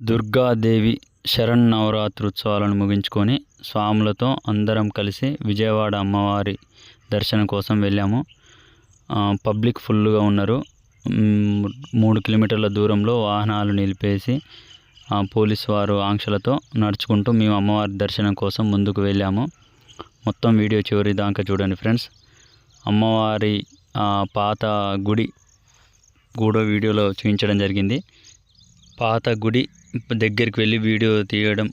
దుర్గాదేవి శరన్నవరాత్రుత్సవాలను ముగించుకొని స్వాములతో అందరం కలిసి విజయవాడ అమ్మవారి దర్శనం కోసం వెళ్ళాము. పబ్లిక్ ఫుల్గా ఉన్నారు. 3 కిలోమీటర్ల దూరంలో వాహనాలు నిలిపేసి పోలీసు వారు ఆంక్షలతో నడుచుకుంటూ మేము అమ్మవారి దర్శనం కోసం ముందుకు వెళ్ళాము. మొత్తం వీడియో చివరి దాకా చూడండి ఫ్రెండ్స్. అమ్మవారి పాత గుడి కూడా వీడియోలో చూపించడం జరిగింది. పాత గుడి దగ్గరికి వెళ్ళి వీడియో తీయడం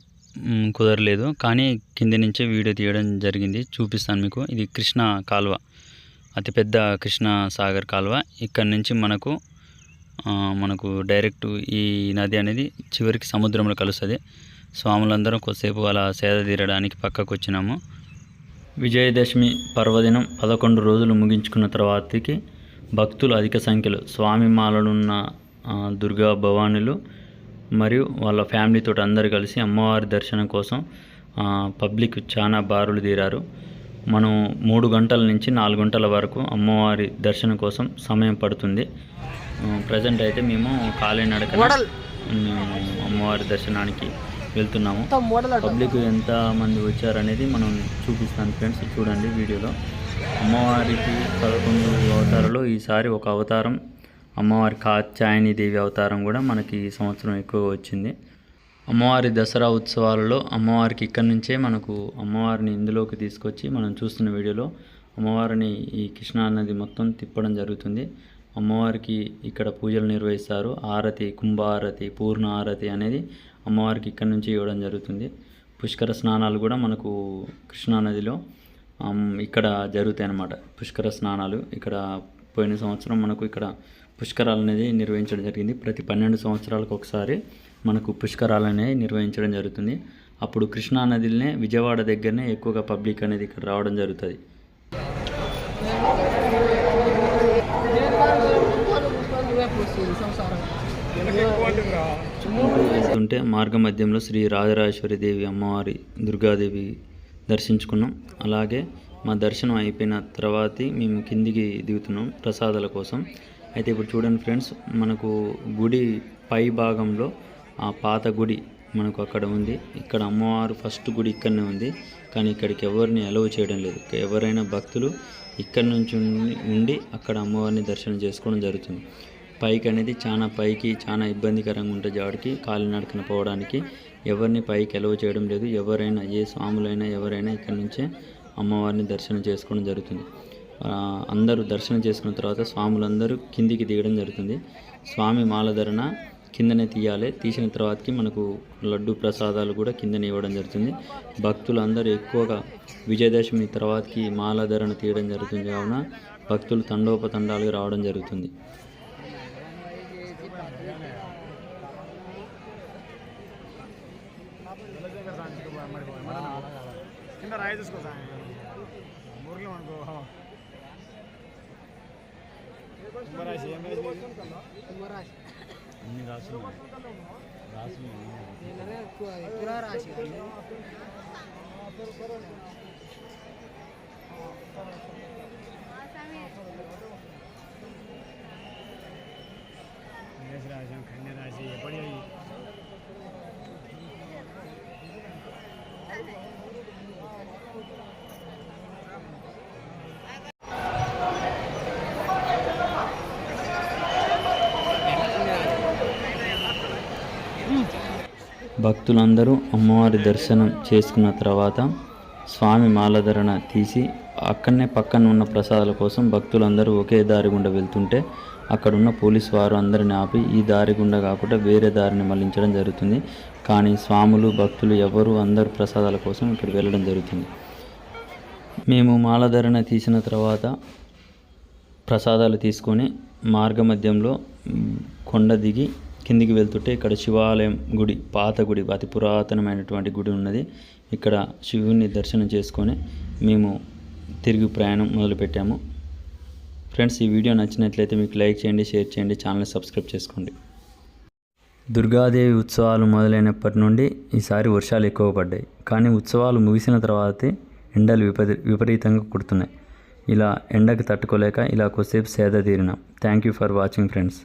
కుదరలేదు, కానీ కింది నుంచే వీడియో తీయడం జరిగింది. చూపిస్తాను మీకు. ఇది కృష్ణా కాలువ, అతిపెద్ద కృష్ణా సాగర్ కాలువ. ఇక్కడ నుంచి మనకు డైరెక్ట్ ఈ నది అనేది చివరికి సముద్రంలో కలుస్తుంది. స్వాములందరం కొద్దిసేపు అలా సేద తీరడానికి పక్కకు వచ్చినాము. విజయదశమి పర్వదినం 11 రోజులు ముగించుకున్న తర్వాతకి భక్తులు అధిక సంఖ్యలో స్వామి మాలలున్న దుర్గా భవానులు మరియు వాళ్ళ ఫ్యామిలీతో అందరు కలిసి అమ్మవారి దర్శనం కోసం పబ్లిక్ చాలా బారులు తీరారు. మనం 3 గంటల నుంచి 4 గంటల వరకు అమ్మవారి దర్శనం కోసం సమయం పడుతుంది. ప్రజెంట్ అయితే మేము కాలినడకన అమ్మవారి దర్శనానికి వెళ్తున్నాము. పబ్లిక్ ఎంత మంది వచ్చారనేది మనం చూపిస్తాను ఫ్రెండ్స్. చూడండి వీడియోలో. అమ్మవారికి 11 అవతారాలు, ఈసారి ఒక అవతారం అమ్మవారి కాత్యాయని దేవి అవతారం కూడా మనకి ఈ సంవత్సరం ఎక్కువగా వచ్చింది. అమ్మవారి దసరా ఉత్సవాలలో అమ్మవారికి ఇక్కడి నుంచే మనకు అమ్మవారిని ఇందులోకి తీసుకొచ్చి మనం చూస్తున్న వీడియోలో అమ్మవారిని ఈ కృష్ణా నది మొత్తం తిప్పడం జరుగుతుంది. అమ్మవారికి ఇక్కడ పూజలు నిర్వహిస్తారు. ఆరతి, కుంభారతి, పూర్ణ ఆరతి అనేది అమ్మవారికి ఇక్కడ నుంచి ఇవ్వడం జరుగుతుంది. పుష్కర స్నానాలు కూడా మనకు కృష్ణా నదిలో ఇక్కడ జరుగుతాయి అన్నమాట. పుష్కర స్నానాలు ఇక్కడ పోయిన సంవత్సరం మనకు ఇక్కడ పుష్కరాలు అనేది నిర్వహించడం జరిగింది. ప్రతి 12 సంవత్సరాలకు ఒకసారి మనకు పుష్కరాలు అనేవి నిర్వహించడం జరుగుతుంది. అప్పుడు కృష్ణా నదిలోనే విజయవాడ దగ్గరనే ఎక్కువగా పబ్లిక్ అనేది ఇక్కడ రావడం జరుగుతుంది. వెళ్తుంటే మార్గ మధ్యంలో శ్రీ రాజరాజేశ్వరి దేవి అమ్మవారి దుర్గాదేవి దర్శించుకున్నాం. అలాగే మా దర్శనం అయిపోయిన తర్వాత మేము కిందికి దిగుతున్నాం ప్రసాదాల కోసం. అయితే ఇప్పుడు చూడండి ఫ్రెండ్స్, మనకు గుడి పై భాగంలో ఆ పాత గుడి మనకు అక్కడ ఉంది. ఇక్కడ అమ్మవారు ఫస్ట్ గుడి ఇక్కడనే ఉంది, కానీ ఇక్కడికి ఎవరిని అలౌ చేయడం లేదు. ఎవరైనా భక్తులు ఇక్కడి నుంచి ఉండి అక్కడ అమ్మవారిని దర్శనం చేసుకోవడం జరుగుతుంది. పైకి అనేది చాలా ఇబ్బందికరంగా ఉంటుంది. జాడికి కాలినడకన పోవడానికి ఎవరిని పైకి అలౌ చేయడం లేదు. ఎవరైనా ఏ స్వాములైనా ఎవరైనా ఇక్కడి నుంచే అమ్మవారిని దర్శనం చేసుకోవడం జరుగుతుంది. అందరూ దర్శనం చేసుకున్న తర్వాత స్వాములందరూ కిందికి దిగడం జరుగుతుంది. స్వామి మాలధరణ కిందనే తీయాలి. తీసిన తర్వాతకి మనకు లడ్డు ప్రసాదాలు కూడా కిందనే ఇవ్వడం జరుగుతుంది. భక్తులు అందరూ ఎక్కువగా విజయదశమి తర్వాతకి మాలధరణ తీయడం జరుగుతుంది. కావున భక్తులు తండోపతండాలుగా రావడం జరుగుతుంది. భక్తులందరూ అమ్మవారి దర్శనం చేసుకున్న తర్వాత స్వామి మాలధరణ తీసి అక్కడనే పక్కన ఉన్న ప్రసాదాల కోసం భక్తులందరూ ఒకే దారి గుండా వెళ్తుంటే అక్కడున్న పోలీసు వారు అందరిని ఆపి ఈ దారి గుండా కాకుండా వేరే దారిని మళ్లించడం జరుగుతుంది. కానీ స్వాములు భక్తులు అందరూ ప్రసాదాల కోసం ఇక్కడ వెళ్ళడం జరుగుతుంది. మేము మాలధరణ తీసిన తర్వాత ప్రసాదాలు తీసుకొని మార్గ మధ్యంలో కొండ దిగి కిందికి వెళ్తుంటే ఇక్కడ శివాలయం గుడి, పాత గుడి, అతి పురాతనమైనటువంటి గుడి ఉన్నది. ఇక్కడ శివుని దర్శనం చేసుకొని మేము తిరిగి ప్రయాణం మొదలుపెట్టాము. ఫ్రెండ్స్, ఈ వీడియో నచ్చినట్లయితే మీకు లైక్ చేయండి, షేర్ చేయండి, ఛానల్ సబ్స్క్రైబ్ చేసుకోండి. దుర్గాదేవి ఉత్సవాలు మొదలైనప్పటి నుండి ఈసారి వర్షాలు ఎక్కువ పడ్డాయి, కానీ ఉత్సవాలు ముగిసిన తర్వాతే ఎండలు విపరీతంగా కుడుతున్నాయి. ఇలా ఎండకు తట్టుకోలేక ఇలా కొద్దిసేపు సేద తీరినాం. Thank you for watching friends.